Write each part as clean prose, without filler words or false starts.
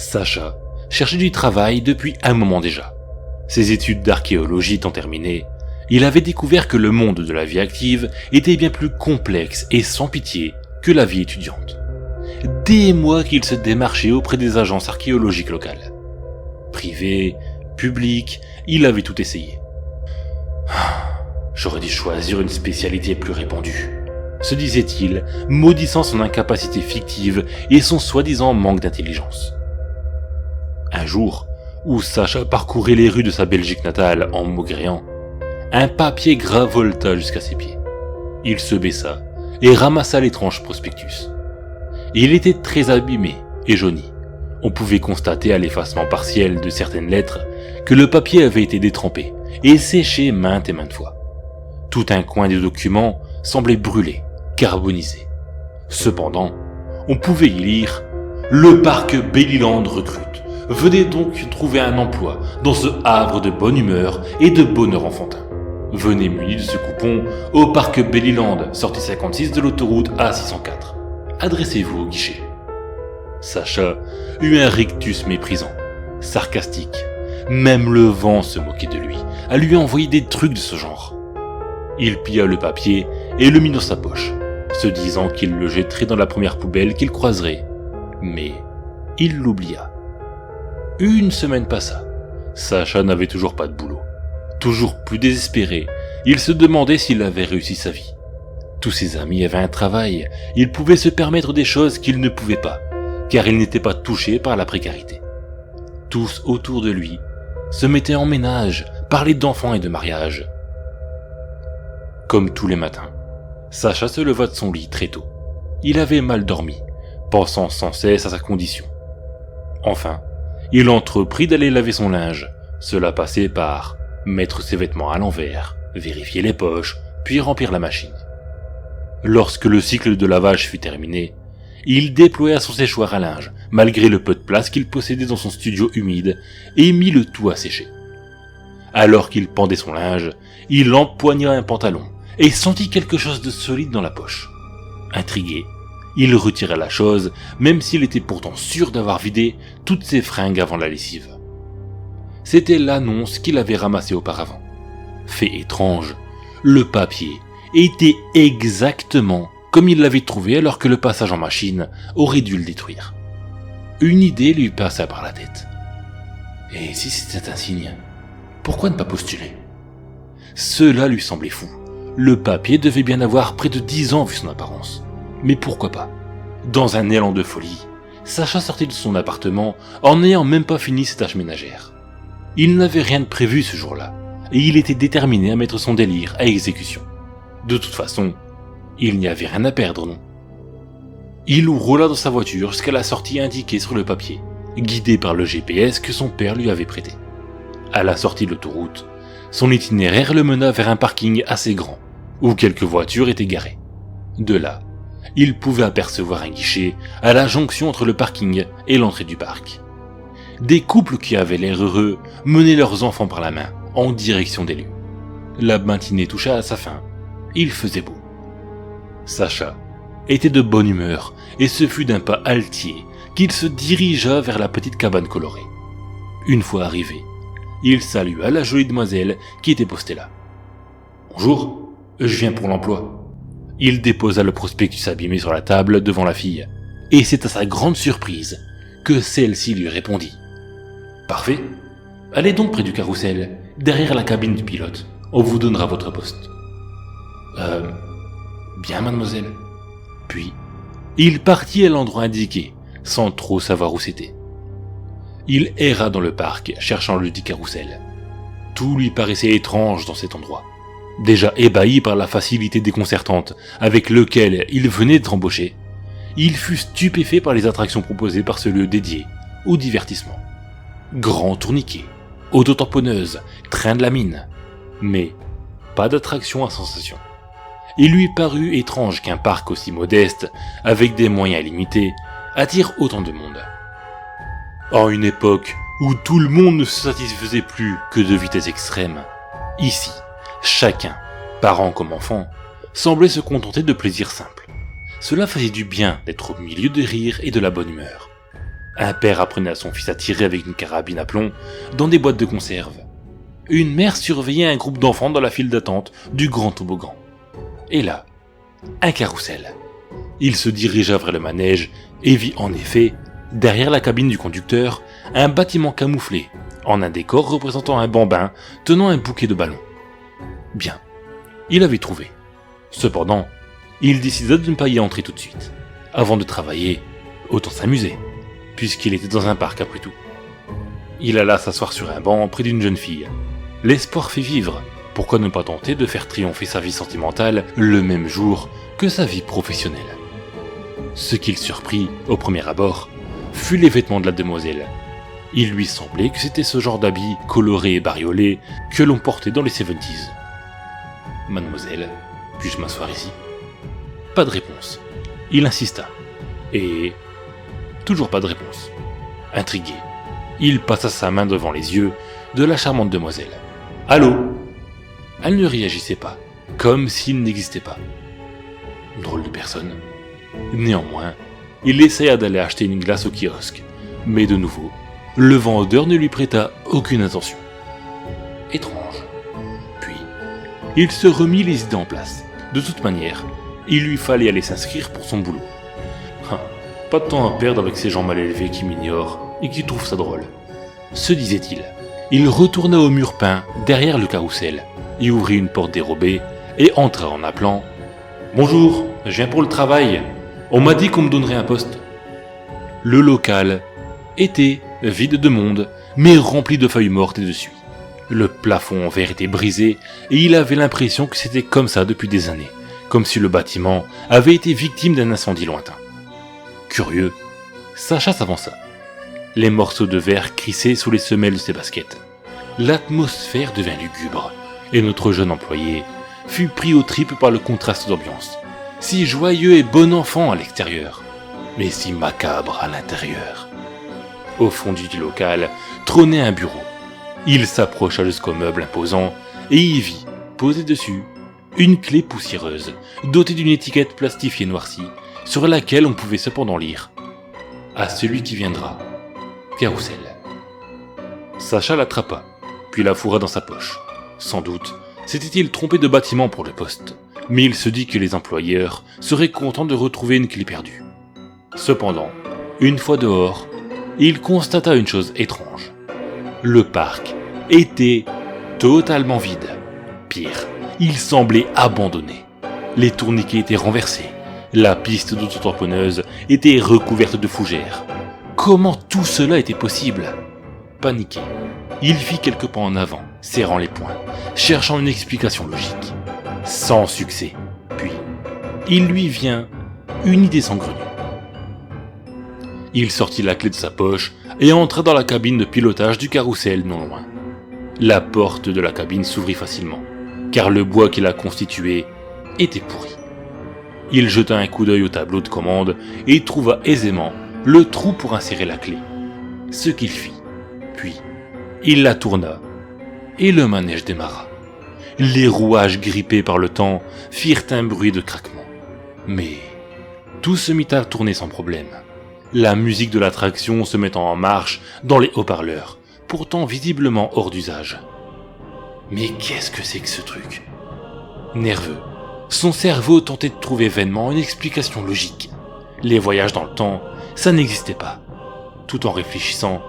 Sacha cherchait du travail depuis un moment déjà. Ses études d'archéologie étant terminées, il avait découvert que le monde de la vie active était bien plus complexe et sans pitié que la vie étudiante. Des mois qu'il se démarchait auprès des agences archéologiques locales. Privées, publiques, il avait tout essayé. J'aurais dû choisir une spécialité plus répandue, se disait-il, maudissant son incapacité fictive et son soi-disant manque d'intelligence. Un jour, où Sacha parcourait les rues de sa Belgique natale en maugréant, un papier gravolta jusqu'à ses pieds. Il se baissa et ramassa l'étrange prospectus. Il était très abîmé et jauni. On pouvait constater à l'effacement partiel de certaines lettres que le papier avait été détrempé et séché maintes et maintes fois. Tout un coin du document semblait brûlé, carbonisé. Cependant, on pouvait y lire « Le parc Belliland recrute. Venez donc trouver un emploi dans ce havre de bonne humeur et de bonheur enfantin. Venez muni de ce coupon au parc Belliland, sortie 56 de l'autoroute A604. Adressez-vous au guichet. » Sacha eut un rictus méprisant, sarcastique. Même le vent se moquait de lui, à lui envoyer des trucs de ce genre. Il plia le papier et le mit dans sa poche, se disant qu'il le jetterait dans la première poubelle qu'il croiserait. Mais il l'oublia. Une semaine passa. Sacha n'avait toujours pas de boulot. Toujours plus désespéré, il se demandait s'il avait réussi sa vie. Tous ses amis avaient un travail, il pouvait se permettre des choses qu'il ne pouvait pas, car il n'était pas touché par la précarité. Tous autour de lui se mettaient en ménage, parlaient d'enfants et de mariage. Comme tous les matins, Sacha se leva de son lit très tôt. Il avait mal dormi, pensant sans cesse à sa condition. Enfin, il entreprit d'aller laver son linge. Cela passait par mettre ses vêtements à l'envers, vérifier les poches, puis remplir la machine. Lorsque le cycle de lavage fut terminé, il déploya son séchoir à linge, malgré le peu de place qu'il possédait dans son studio humide, et mit le tout à sécher. Alors qu'il pendait son linge, il empoigna un pantalon, et sentit quelque chose de solide dans la poche. Intrigué, il retira la chose, même s'il était pourtant sûr d'avoir vidé toutes ses fringues avant la lessive. C'était l'annonce qu'il avait ramassée auparavant. Fait étrange, le papier était exactement comme il l'avait trouvé alors que le passage en machine aurait dû le détruire. Une idée lui passa par la tête. Et si c'était un signe, pourquoi ne pas postuler ? Cela lui semblait fou. Le papier devait bien avoir près de 10 ans vu son apparence. Mais pourquoi pas ? Dans un élan de folie, Sacha sortit de son appartement en n'ayant même pas fini ses tâches ménagères. Il n'avait rien de prévu ce jour-là, et il était déterminé à mettre son délire à exécution. De toute façon, il n'y avait rien à perdre, non ? Il roula dans sa voiture jusqu'à la sortie indiquée sur le papier, guidé par le GPS que son père lui avait prêté. À la sortie de l'autoroute, son itinéraire le mena vers un parking assez grand, où quelques voitures étaient garées. De là, il pouvait apercevoir un guichet à la jonction entre le parking et l'entrée du parc. Des couples qui avaient l'air heureux menaient leurs enfants par la main, en direction des lieux. La matinée toucha à sa fin. Il faisait beau. Sacha était de bonne humeur, et ce fut d'un pas altier qu'il se dirigea vers la petite cabane colorée. Une fois arrivé, il salua la jolie demoiselle qui était postée là. « Bonjour, je viens pour l'emploi. » Il déposa le prospectus abîmé sur la table devant la fille, et c'est à sa grande surprise que celle-ci lui répondit. « Parfait. Allez donc près du carrousel, derrière la cabine du pilote. On vous donnera votre poste. » Bien, mademoiselle. Puis, il partit à l'endroit indiqué, sans trop savoir où c'était. Il erra dans le parc, cherchant le dit carrousel. Tout lui paraissait étrange dans cet endroit. Déjà ébahi par la facilité déconcertante avec lequel il venait d'être embauché, il fut stupéfait par les attractions proposées par ce lieu dédié au divertissement. Grand tourniquet, auto-tamponneuse, train de la mine, mais pas d'attraction à sensation. Il lui parut étrange qu'un parc aussi modeste, avec des moyens limités, attire autant de monde. En une époque où tout le monde ne se satisfaisait plus que de vitesse extrême, ici, chacun, parent comme enfant, semblait se contenter de plaisirs simples. Cela faisait du bien d'être au milieu de rire et de la bonne humeur. Un père apprenait à son fils à tirer avec une carabine à plomb dans des boîtes de conserve. Une mère surveillait un groupe d'enfants dans la file d'attente du grand toboggan. Et là, un carrousel. Il se dirigea vers le manège et vit en effet, derrière la cabine du conducteur, un bâtiment camouflé, en un décor représentant un bambin tenant un bouquet de ballons. Bien, il avait trouvé. Cependant, il décida de ne pas y entrer tout de suite. Avant de travailler, autant s'amuser, puisqu'il était dans un parc après tout. Il alla s'asseoir sur un banc près d'une jeune fille. L'espoir fait vivre, pourquoi ne pas tenter de faire triompher sa vie sentimentale le même jour que sa vie professionnelle? Ce qu'il surprit, au premier abord, fut les vêtements de la demoiselle. Il lui semblait que c'était ce genre d'habits colorés et bariolés que l'on portait dans les 70s. « Mademoiselle, puis-je m'asseoir ici ?» Pas de réponse. Il insista. Et... toujours pas de réponse. Intrigué, il passa sa main devant les yeux de la charmante demoiselle. « Allô ?» Elle ne réagissait pas, comme s'il n'existait pas. Drôle de personne. Néanmoins, il essaya d'aller acheter une glace au kiosque, mais de nouveau, le vendeur ne lui prêta aucune attention. Étrange. Puis, il se remit les idées en place. De toute manière, il lui fallait aller s'inscrire pour son boulot. Pas de temps à perdre avec ces gens mal élevés qui m'ignorent et qui trouvent ça drôle, se disait-il. Il retourna au mur peint derrière le carrousel, y ouvrit une porte dérobée et entra en appelant « Bonjour, je viens pour le travail. On m'a dit qu'on me donnerait un poste. » Le local était vide de monde, mais rempli de feuilles mortes et de suie. Le plafond en verre était brisé et il avait l'impression que c'était comme ça depuis des années, comme si le bâtiment avait été victime d'un incendie lointain. Curieux, Sacha s'avança. Les morceaux de verre crissaient sous les semelles de ses baskets. L'atmosphère devint lugubre, et notre jeune employé fut pris aux tripes par le contraste d'ambiance. Si joyeux et bon enfant à l'extérieur, mais si macabre à l'intérieur. Au fond du local trônait un bureau. Il s'approcha jusqu'au meuble imposant et y vit, posée dessus, une clé poussiéreuse, dotée d'une étiquette plastifiée noircie, sur laquelle on pouvait cependant lire « À celui qui viendra, Carrousel ». Sacha l'attrapa, puis la fourra dans sa poche. Sans doute s'était-il trompé de bâtiment pour le poste, mais il se dit que les employeurs seraient contents de retrouver une clé perdue. Cependant, une fois dehors, il constata une chose étrange. Le parc était totalement vide. Pire, il semblait abandonné. Les tourniquets étaient renversés. La piste d'auto-tamponneuse était recouverte de fougères. Comment tout cela était possible? Paniqué, il fit quelques pas en avant, serrant les poings, cherchant une explication logique. Sans succès. Puis, il lui vient une idée saugrenue. Il sortit la clé de sa poche et entra dans la cabine de pilotage du carrousel non loin. La porte de la cabine s'ouvrit facilement, car le bois qui la constituait était pourri. Il jeta un coup d'œil au tableau de commande et trouva aisément le trou pour insérer la clé. Ce qu'il fit. Puis, il la tourna et le manège démarra. Les rouages grippés par le temps firent un bruit de craquement. Mais tout se mit à tourner sans problème. La musique de l'attraction se mettant en marche dans les haut-parleurs, pourtant visiblement hors d'usage. Mais qu'est-ce que c'est que ce truc? Nerveux, son cerveau tentait de trouver vainement une explication logique. Les voyages dans le temps, ça n'existait pas. Tout en réfléchissant,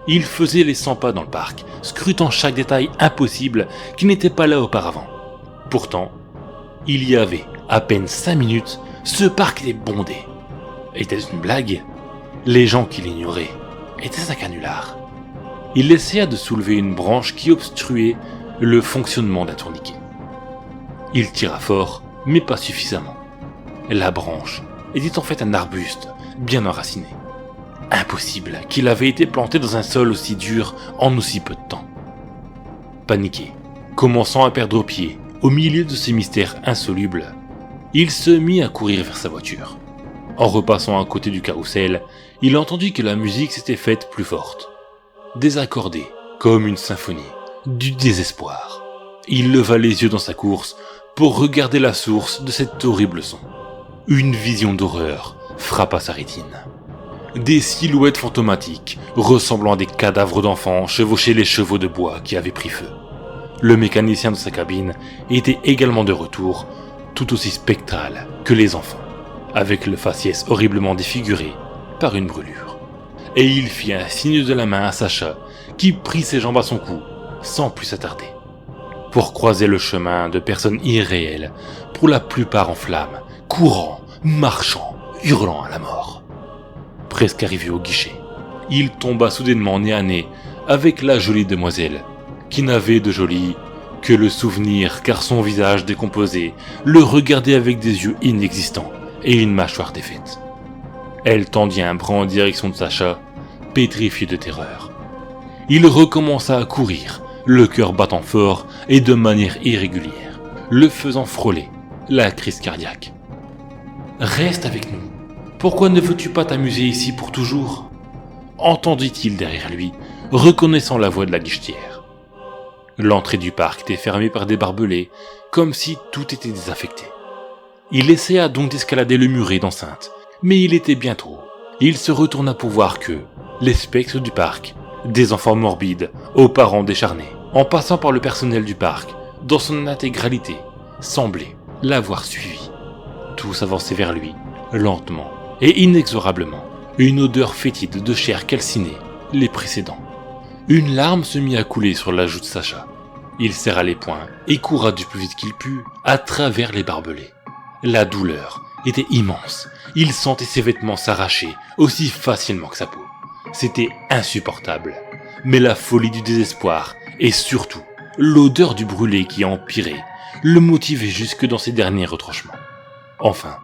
il faisait les 100 pas dans le parc, scrutant chaque détail impossible qui n'était pas là auparavant. Pourtant, il y avait à peine 5 minutes, ce parc était bondé. Était-ce une blague? Les gens qui l'ignoraient, était-ce un canular? Il essaya de soulever une branche qui obstruait le fonctionnement d'un tourniquet. Il tira fort, mais pas suffisamment. La branche était en fait un arbuste, bien enraciné. Impossible qu'il avait été planté dans un sol aussi dur en aussi peu de temps. Paniqué, commençant à perdre pied au milieu de ces mystères insolubles, il se mit à courir vers sa voiture. En repassant à côté du carrousel, il entendit que la musique s'était faite plus forte, désaccordée, comme une symphonie, du désespoir. Il leva les yeux dans sa course pour regarder la source de cet horrible son. Une vision d'horreur frappa sa rétine. Des silhouettes fantomatiques, ressemblant à des cadavres d'enfants, chevauchaient les chevaux de bois qui avaient pris feu. Le mécanicien de sa cabine était également de retour, tout aussi spectral que les enfants, avec le faciès horriblement défiguré par une brûlure. Et il fit un signe de la main à Sacha, qui prit ses jambes à son cou, sans plus s'attarder, pour croiser le chemin de personnes irréelles, pour la plupart en flammes, courant, marchant, hurlant à la mort. Presque arrivé au guichet, il tomba soudainement nez à nez avec la jolie demoiselle, qui n'avait de joli que le souvenir car son visage décomposé le regardait avec des yeux inexistants et une mâchoire défaite. Elle tendit un bras en direction de Sacha, pétrifié de terreur. Il recommença à courir, le cœur battant fort et de manière irrégulière, le faisant frôler la crise cardiaque. « Reste avec nous. Pourquoi ne veux-tu pas t'amuser ici pour toujours ?» entendit-il derrière lui, reconnaissant la voix de la guichetière. L'entrée du parc était fermée par des barbelés, comme si tout était désaffecté. Il essaya donc d'escalader le muret d'enceinte, mais il était bien trop. Il se retourna pour voir que les spectres du parc, des enfants morbides aux parents décharnés, en passant par le personnel du parc, dans son intégralité, semblaient l'avoir suivi. Tous avançaient vers lui, lentement et inexorablement, une odeur fétide de chair calcinée les précédant. Une larme se mit à couler sur la joue de Sacha. Il serra les poings et courra du plus vite qu'il put à travers les barbelés. La douleur était immense. Il sentait ses vêtements s'arracher aussi facilement que sa peau. C'était insupportable. Mais la folie du désespoir et surtout l'odeur du brûlé qui empirait le motivait jusque dans ses derniers retranchements. Enfin,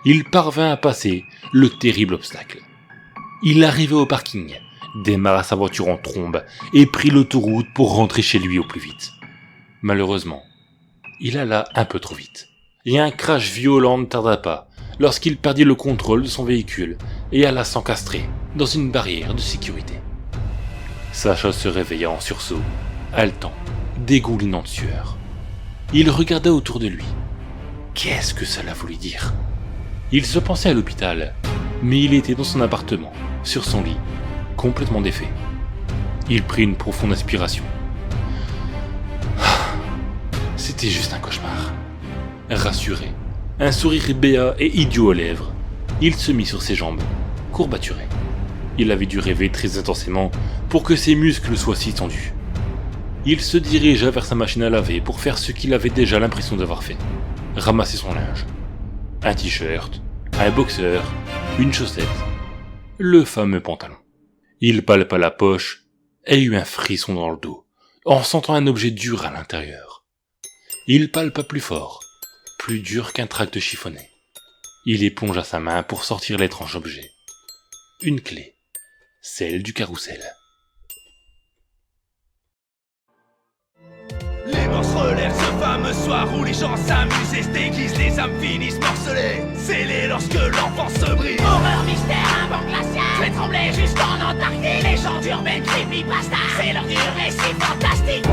il parvint à passer le terrible obstacle. Il arriva au parking, démarra sa voiture en trombe et prit l'autoroute pour rentrer chez lui au plus vite. Malheureusement, il alla un peu trop vite, et un crash violent ne tarda pas lorsqu'il perdit le contrôle de son véhicule et alla s'encastrer dans une barrière de sécurité. Sacha se réveilla en sursaut, haletant, dégoulinant de sueur. Il regarda autour de lui. Qu'est-ce que cela voulait dire ? Il se pensait à l'hôpital, mais il était dans son appartement, sur son lit, complètement défait. Il prit une profonde inspiration. C'était juste un cauchemar. Rassuré, un sourire béat et idiot aux lèvres, il se mit sur ses jambes, courbaturé. Il avait dû rêver très intensément pour que ses muscles soient si tendus. Il se dirigea vers sa machine à laver pour faire ce qu'il avait déjà l'impression d'avoir fait. Ramasser son linge. Un t-shirt, un boxeur, une chaussette, le fameux pantalon. Il palpa la poche et eut un frisson dans le dos, en sentant un objet dur à l'intérieur. Il palpa plus fort, plus dur qu'un tract chiffonné. Il épongea sa main pour sortir l'étrange objet. Une clé, celle du carrousel. Les morses relèvent ce fameux soir où les gens s'amusent et se déguisent, les âmes finissent morcelées, scellées lorsque l'enfant se brise. Horreur, mystère, un banc glacial, je vais trembler jusqu'en Antarctique. Les gens d'urbaine creepypasta, c'est l'heure du récit fantastique.